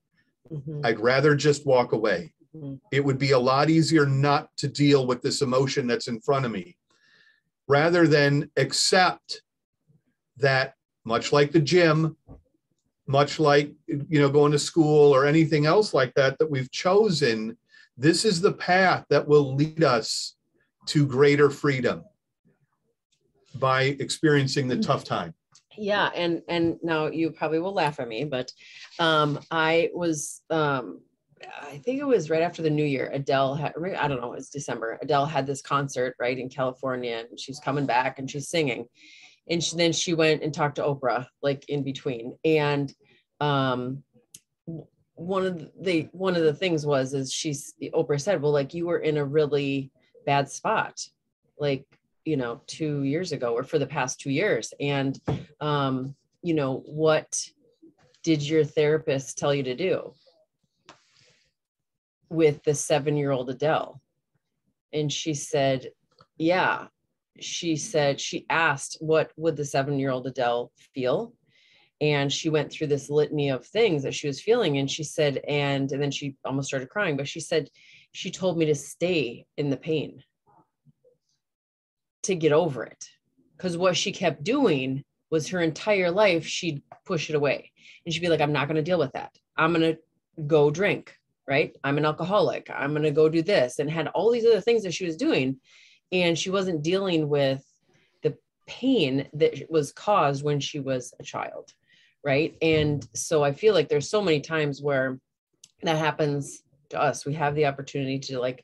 I'd rather just walk away. It would be a lot easier not to deal with this emotion that's in front of me, rather than accept that, much like the gym, much like, going to school or anything else like that we've chosen, this is the path that will lead us to greater freedom by experiencing the tough time. Yeah. And now you probably will laugh at me, but I think it was right after the new year, Adele had, I don't know, it was December. Adele had this concert right in California, and she's coming back and she's singing. And then she went and talked to Oprah, like in between. And one of the things was Oprah said, well, like, you were in a really bad spot, like, 2 years ago, or for the past 2 years. And, what did your therapist tell you to do with the 7-year-old Adele? And she said, yeah. She said, she asked, what would the 7-year-old Adele feel? And she went through this litany of things that she was feeling. And she said, and then she almost started crying, but she said, she told me to stay in the pain, to get over it. Because what she kept doing was her entire life, she'd push it away. And she'd be like, I'm not going to deal with that. I'm going to go drink, right? I'm an alcoholic. I'm going to go do this, and had all these other things that she was doing. And she wasn't dealing with the pain that was caused when she was a child, right? And so I feel like there's so many times where that happens to us. We have the opportunity to, like,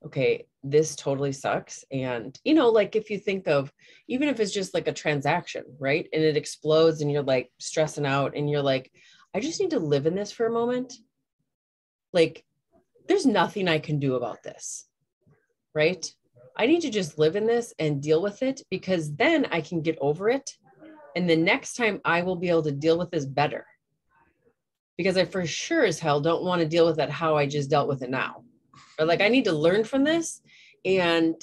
okay, this totally sucks. And, like, if you think of, even if it's just like a transaction, right? And it explodes and you're like stressing out and you're like, I just need to live in this for a moment. Like, there's nothing I can do about this, right? I need to just live in this and deal with it, because then I can get over it. And the next time I will be able to deal with this better, because I for sure as hell don't want to deal with it how I just dealt with it now. Or like, I need to learn from this. And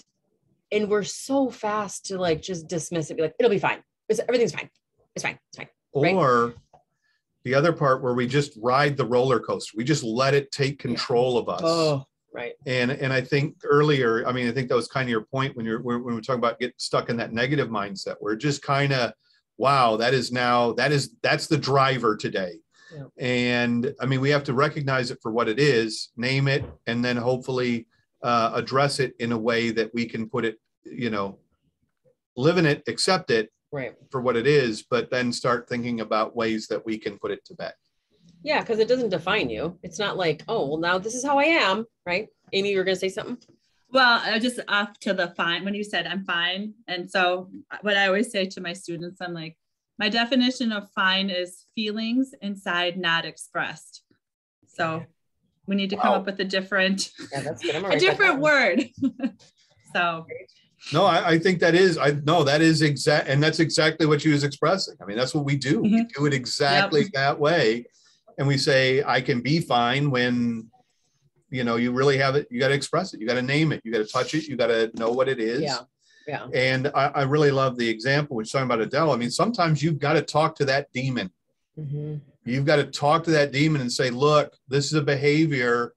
we're so fast to like just dismiss it, be like, it'll be fine. Everything's fine. It's fine. It's fine. Right? Or the other part were we just ride the roller coaster. We just let it take control of us. Oh, right. And I think earlier, I mean, I think that was kind of your point when we're talking about getting stuck in that negative mindset. We're just kind of, wow, that's the driver today. Yeah. And I mean, we have to recognize it for what it is, name it, and then hopefully address it in a way that we can put it, you know, live in it, accept it, right, for what it is, but then start thinking about ways that we can put it to bed. Yeah, because it doesn't define you. It's not like, oh, well, now this is how I am, right? Amy, you were going to say something? Well, I just off to the fine, when you said I'm fine. And so what I always say to my students, I'm like, my definition of fine is feelings inside not expressed. So we need to come up with a different, that's good. a different word. So. No, I think that is exact, and that's exactly what she was expressing. I mean, that's what we do. We do it exactly that way. And we say, I can be fine when, you know, you really have it. You got to express it. You got to name it. You got to touch it. You got to know what it is. Yeah. Yeah. And I really love the example, which is talking about Adele. I mean, sometimes you've got to talk to that demon. Mm-hmm. You've got to talk to that demon and say, look, this is a behavior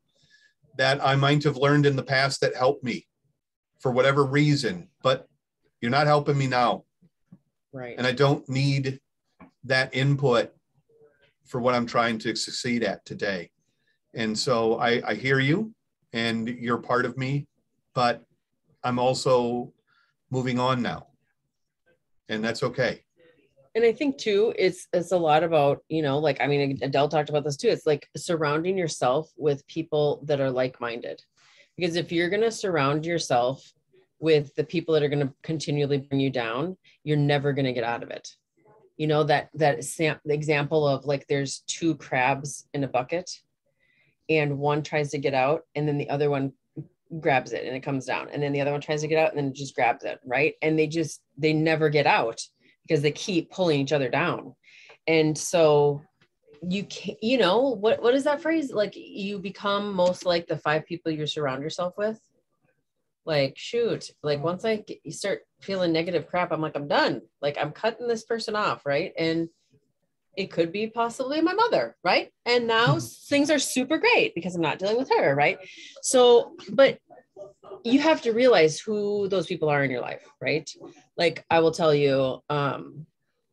that I might have learned in the past that helped me for whatever reason, but you're not helping me now. Right. And I don't need that input for what I'm trying to succeed at today. And so I hear you and you're part of me, but I'm also moving on now. And that's okay. And I think too, it's a lot about, you know, like, I mean, Adele talked about this too. It's like surrounding yourself with people that are like-minded. Because if you're going to surround yourself with the people that are going to continually bring you down, you're never going to get out of it. You know, the example of like, there's two crabs in a bucket and one tries to get out and then the other one grabs it and it comes down. And then the other one tries to get out and then it just grabs it. Right. And they never get out because they keep pulling each other down. And so you can't, you know, what is that phrase? Like, you become most like the 5 people you surround yourself with. Like, shoot, like once you start feeling negative crap, I'm like, I'm done. Like, I'm cutting this person off. Right. And it could be possibly my mother. Right. And now things are super great because I'm not dealing with her. Right. So, but you have to realize who those people are in your life. Right. Like, I will tell you, and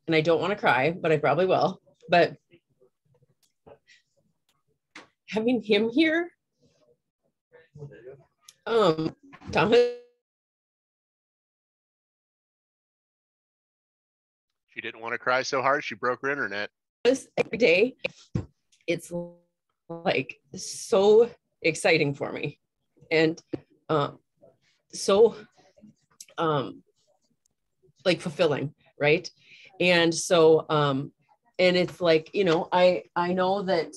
I don't want to cry, but I probably will, but having him here, Thomas. She didn't want to cry so hard, she broke her internet. Every day, it's like so exciting for me, and so like fulfilling, right? And so and it's like, you know, I know that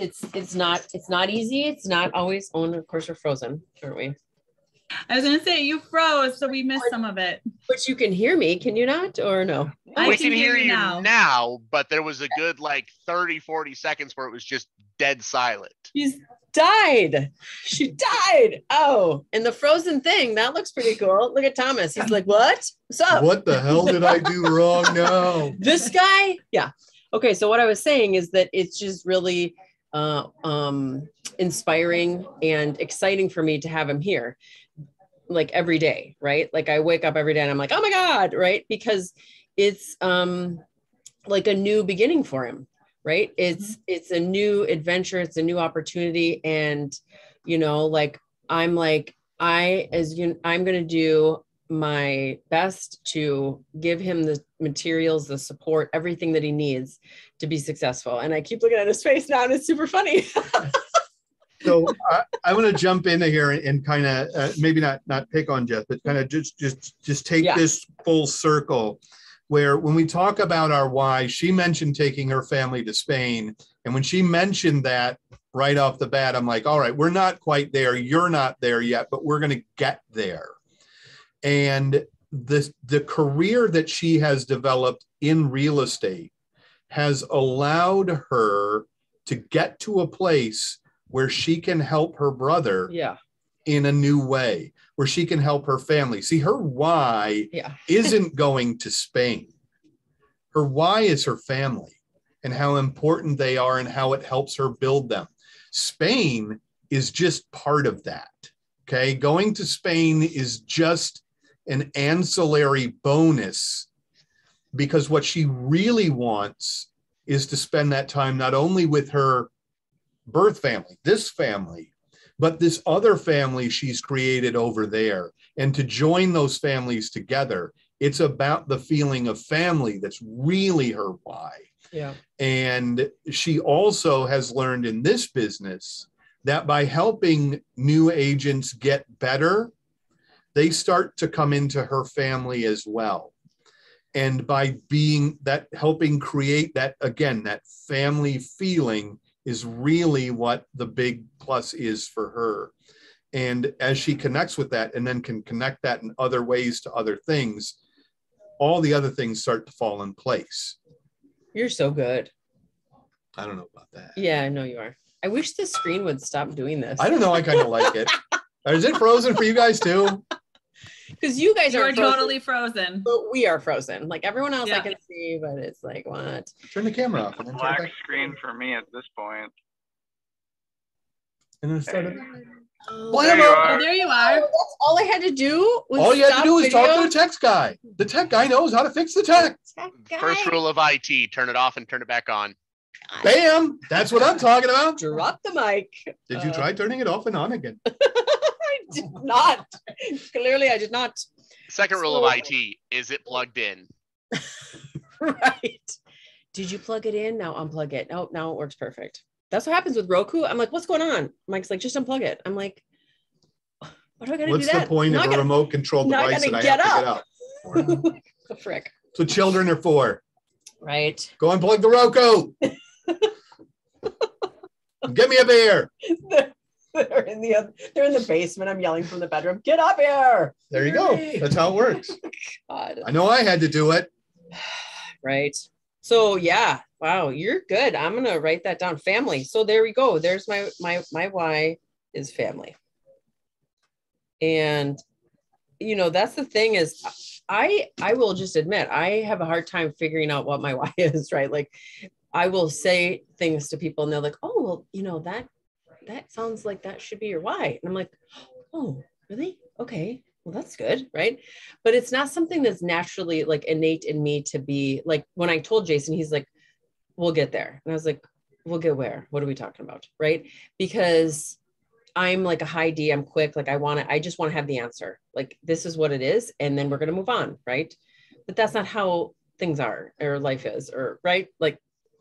it's not easy. It's not always. Oh, and of course we're frozen, aren't we? I was gonna say you froze, so we missed some of it. But you can hear me, can you not? Or no? We can hear you now, but there was a good like 30-40 seconds where it was just dead silent. She's died. She died. Oh, and the frozen thing, that looks pretty cool. Look at Thomas. He's like, what? What's up? What the hell did I do wrong now? This guy? Yeah. Okay, so what I was saying is that it's just really inspiring and exciting for me to have him here, like every day, right? Like, I wake up every day and I'm like, oh my God, right? Because it's like a new beginning for him, right? It's a new adventure, it's a new opportunity. And, you know, like, I'm going to do my best to give him the materials, the support, everything that he needs to be successful. And I keep looking at his face now and it's super funny. So I want to jump in here and kind of maybe not pick on Jeff, but kind of just take this full circle, where when we talk about our why, she mentioned taking her family to Spain. And when she mentioned that right off the bat, I'm like, all right, we're not quite there. You're not there yet, but we're going to get there. And the career that she has developed in real estate has allowed her to get to a place where she can help her brother Yeah. in a new way, where she can help her family. See, her why Yeah. isn't going to Spain. Her why is her family and how important they are and how it helps her build them. Spain is just part of that. Okay. Going to Spain is just an ancillary bonus, because what she really wants is to spend that time not only with her birth family, this family, but this other family she's created over there, and to join those families together. It's about the feeling of family that's really her why. Yeah. And she also has learned in this business that by helping new agents get better, they start to come into her family as well. And by being that, helping create that, again, that family feeling is really what the big plus is for her. And as she connects with that and then can connect that in other ways to other things, all the other things start to fall in place. You're so good. I don't know about that. Yeah, I know you are. I wish the screen would stop doing this. I don't know. I kind of like it. Is it frozen for you guys too? Because you guys You're are frozen, totally frozen. but we are frozen. Like everyone else I Yeah. can see, but it's like, what? Turn the camera off and then turn it Black back. screen for me at this point. And then start it. Oh, There you Oh, are. there you are. that's all I had to do was All you had to stop do is talk video? to the tech guy. The tech guy knows how to fix the tech. Tech guy. First rule of IT, turn it off and turn it back on. Bam. That's what I'm talking about. Drop the mic. Did you try turning it off and on again? I did not. Clearly, I did not. Second rule So- of IT, is it plugged in? Right. Did you plug it in? Now unplug it. Nope, now it works perfect. That's what happens with Roku. I'm like, what's going on? Mike's like, just unplug it. I'm like, why do I gotta What's do the that? point Not of a gonna- remote control not device gonna that I get have to get up. up? The frick. So children are for. Right. Go unplug the Roku. Get me a beer. they're in the basement. I'm yelling from the bedroom. Get up here. There you go. Yay. That's how it works. God. I know I had to do it. Right. So yeah. Wow, you're good. I'm gonna write that down. Family. So there we go. There's my why is family. And you know, that's the thing is I will just admit I have a hard time figuring out what my why is, right? Like I will say things to people and they're like, oh, well, you know, that sounds like that should be your why. And I'm like, oh, really? Okay. Well, that's good, right? But it's not something that's naturally like innate in me to be like, when I told Jason, he's like, we'll get there. And I was like, we'll get where? What are we talking about? Right? Because I'm like a high D, I'm quick. Like I just want to have the answer. Like, this is what it is. And then we're going to move on. Right. But that's not how things are or life is, or right. Like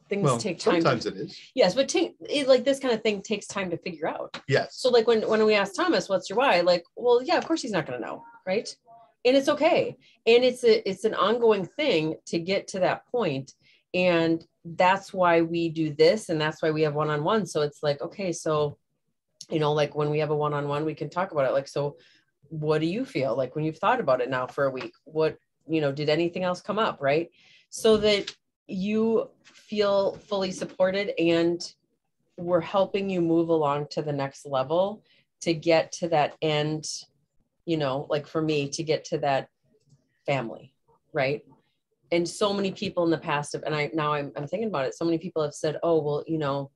things Well, take time. sometimes it is. Yes. But like this kind of thing takes time to figure out. Yes. So like when we asked Thomas, what's your why? Like, well, yeah, of course he's not going to know. Right. And it's okay. And it's an ongoing thing to get to that point. And that's why we do this. And that's why we have one-on-one. So it's like, okay, so, you know, like when we have a one-on-one, we can talk about it. Like, so what do you feel like when you've thought about it now for a week? What, you know, did anything else come up? Right. So that you feel fully supported and we're helping you move along to the next level to get to that end, you know, like for me to get to that family. Right. And so many people in the past have, and I'm thinking about it. So many people have said, oh, well, you know,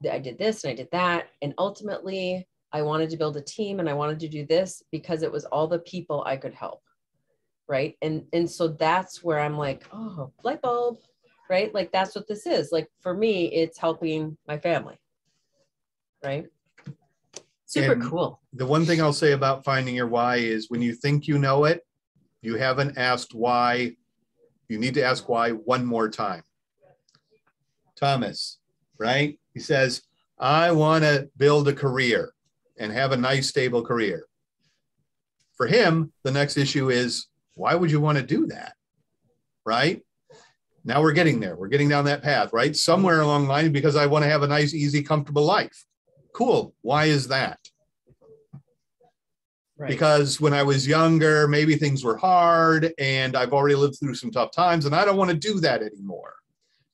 I did this and I did that. And ultimately I wanted to build a team and I wanted to do this because it was all the people I could help. Right. And so that's where I'm like, oh, light bulb, right? Like, that's what this is. Like, for me, it's helping my family. Right. Super And cool. The one thing I'll say about finding your why is when you think you know it, you haven't asked why. You need to ask why one more time. Thomas, right? He says, I want to build a career and have a nice, stable career. For him, the next issue is, why would you want to do that? Right? Now we're getting there. We're getting down that path, right? Somewhere along the line, because I want to have a nice, easy, comfortable life. Cool. Why is that? Right. Because when I was younger, maybe things were hard and I've already lived through some tough times and I don't want to do that anymore.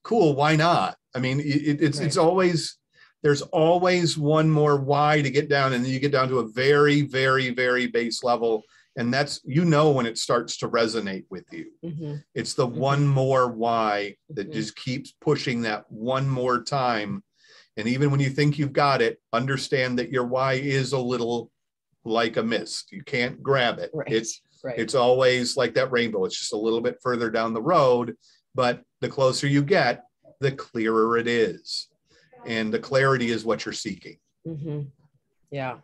Cool. Why not? I mean, it's Right. always, there's always one more why to get down, and then you get down to a very, very, very base level. And that's, you know, when it starts to resonate with you. Mhm. It's the one more why that Mhm. just keeps pushing that one more time. And even when you think you've got it, understand that your why is a little like a mist. You can't grab it. Right. Right. It's always like that rainbow. It's just a little bit further down the road, but the closer you get, the clearer it is. And the clarity is what you're seeking. Mhm. Yeah.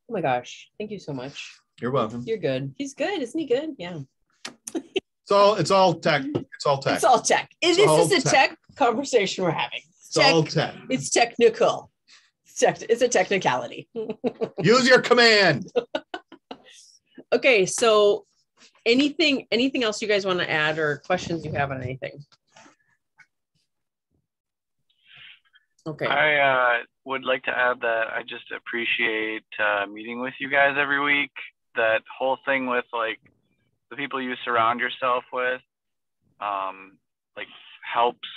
Oh my gosh. Thank you so much. You're welcome. You're good. He's good. Isn't he good? Yeah. It's all tech. It's all tech. It's all tech. It's This all is a tech. tech conversation we're having. It's all tech. It's technical. It's a technicality. Use your command. Okay, so anything else you guys want to add or questions you have on anything? Okay. I would like to add that I just appreciate meeting with you guys every week. That whole thing with like the people you surround yourself with, like helps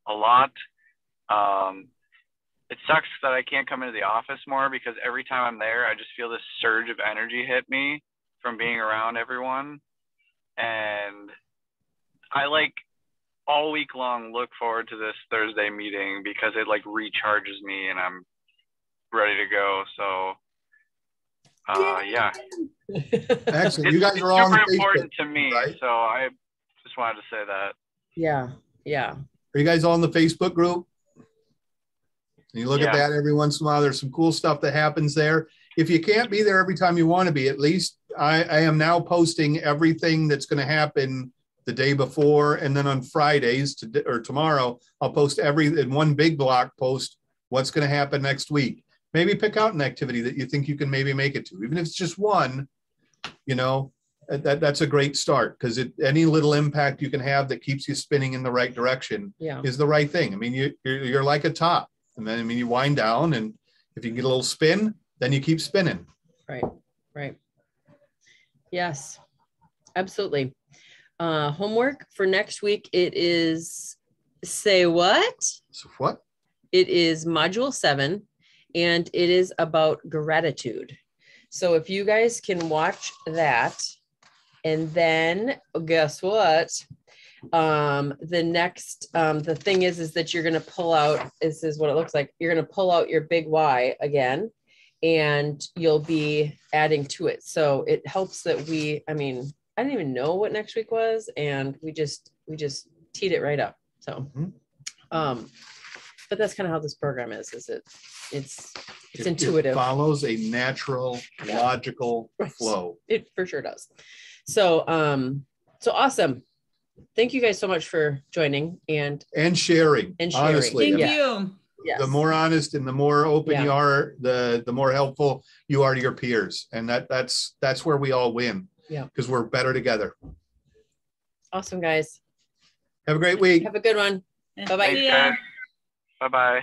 a lot. It sucks that I can't come into the office more because every time I'm there, I just feel this surge of energy hit me from being around everyone. And I like all week long look forward to this Thursday meeting because it like recharges me and I'm ready to go. So yeah. Excellent. You guys are all on super Facebook, important to me. right? So I just wanted to say that. Yeah. Yeah. Are you guys all in the Facebook group? And you look at Yeah. that every once in a while. There's some cool stuff that happens there. If you can't be there every time you want to be, at least I am now posting everything that's going to happen the day before, and then on Fridays or tomorrow, I'll post in one big block post what's going to happen next week. Maybe pick out an activity that you think you can maybe make it to, even if it's just one. You know, that's a great start, because any little impact you can have that keeps you spinning in the right direction Yeah. is the right thing. I mean, you're like a top, and then I mean you wind down, and if you get a little spin, then you keep spinning. Right. Right. Yes, absolutely. Homework for next week. It is, say what? So what? It is module 7, and it is about gratitude. So if you guys can watch that, and then guess what? The next, the thing is that you're going to pull out, this is what it looks like. You're going to pull out your big Y again, and you'll be adding to it. So it helps that I didn't even know what next week was, and we just teed it right up. So, but that's kind of how this program is it's intuitive. It follows a natural, logical Right. flow. It for sure does. So, so awesome. Thank you guys so much for joining and sharing. And sharing. Honestly, Thank Yeah. you. yes. the more honest and the more open Yeah. you are, the more helpful you are to your peers, and that's where we all win. Yeah. Because we're better together. Awesome, guys. Have a great week. Have a good one. Bye-bye. Thanks, guys. Bye-bye.